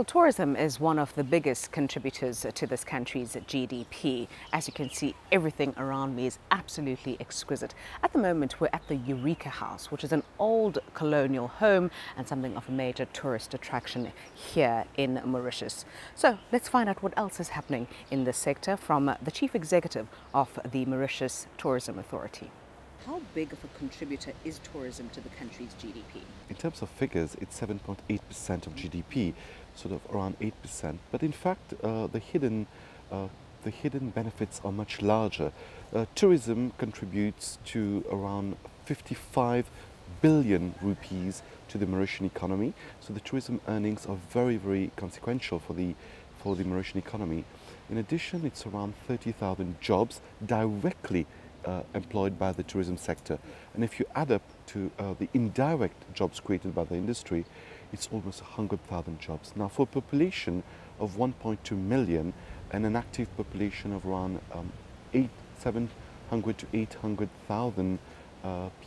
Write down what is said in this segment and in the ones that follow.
Well, tourism is one of the biggest contributors to this country's GDP. As you can see, everything around me is absolutely exquisite. At the moment, we're at the Eureka House, which is an old colonial home and something of a major tourist attraction here in Mauritius. So let's find out what else is happening in this sector from the Chief Executive of the Mauritius Tourism Authority. How big of a contributor is tourism to the country's GDP? In terms of figures, it's 7.8% of GDP, sort of around 8%. But in fact, the hidden benefits are much larger. Tourism contributes to around 55 billion rupees to the Mauritian economy. So the tourism earnings are very, very consequential for the Mauritian economy. In addition, it's around 30,000 jobs directly employed by the tourism sector. And if you add up to the indirect jobs created by the industry, it's almost 100,000 jobs. Now, for a population of 1.2 million and an active population of around 700 to 800,000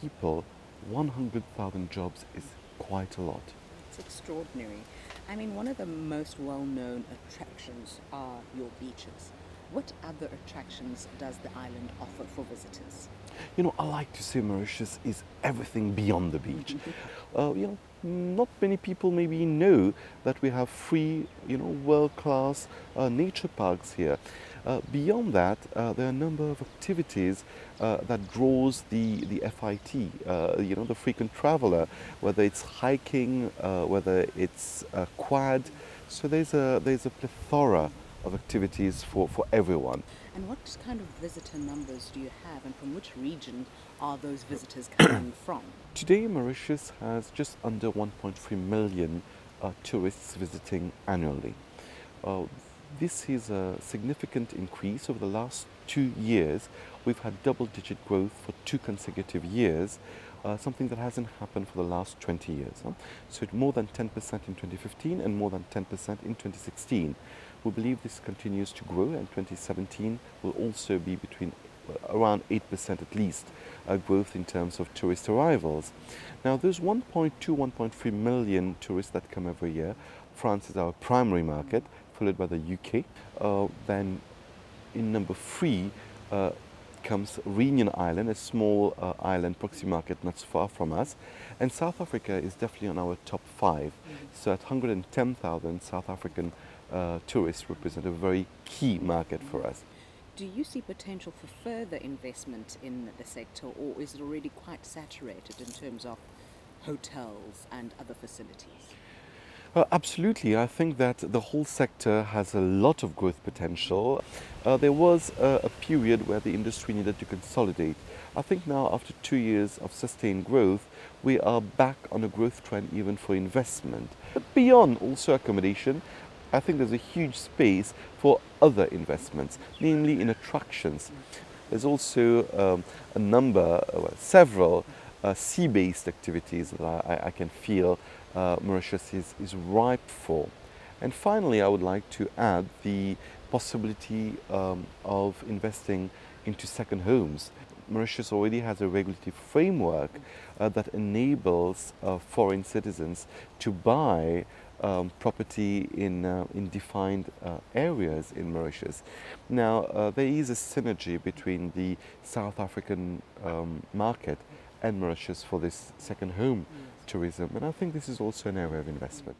people, 100,000 jobs is quite a lot. It's extraordinary. I mean, one of the most well-known attractions are your beaches. What other attractions does the island offer for visitors? You know, I like to say Mauritius is everything beyond the beach. Not many people maybe know that we have free, world-class nature parks here. Beyond that, there are a number of activities that draws the FIT, the frequent traveler, whether it's hiking, whether it's quad. So there's a plethora of activities for everyone. And what kind of visitor numbers do you have, and from which region are those visitors coming from? Today, Mauritius has just under 1.3 million tourists visiting annually. This is a significant increase over the last 2 years. We've had double-digit growth for 2 consecutive years, something that hasn't happened for the last 20 years. So more than 10% in 2015 and more than 10% in 2016. We believe this continues to grow, and 2017 will also be between around 8% at least growth in terms of tourist arrivals. Now, there's 1.3 million tourists that come every year. France is our primary market, followed by the UK. Then in number 3 comes Reunion Island, a small island proxy market not so far from us. And South Africa is definitely on our top 5. So at 110,000 South African tourists represent a very key market for us. Do you see potential for further investment in the sector, or is it already quite saturated in terms of hotels and other facilities? Absolutely. I think that the whole sector has a lot of growth potential. There was a period where the industry needed to consolidate. I think now, after 2 years of sustained growth, we are back on a growth trend even for investment. But beyond also accommodation, I think there's a huge space for other investments, namely in attractions. There's also several sea-based activities that I can feel Mauritius is ripe for. And finally, I would like to add the possibility of investing into second homes. Mauritius already has a regulatory framework that enables foreign citizens to buy property in defined areas in Mauritius. Now, there is a synergy between the South African market and Mauritius for this second home tourism, and I think this is also an area of investment.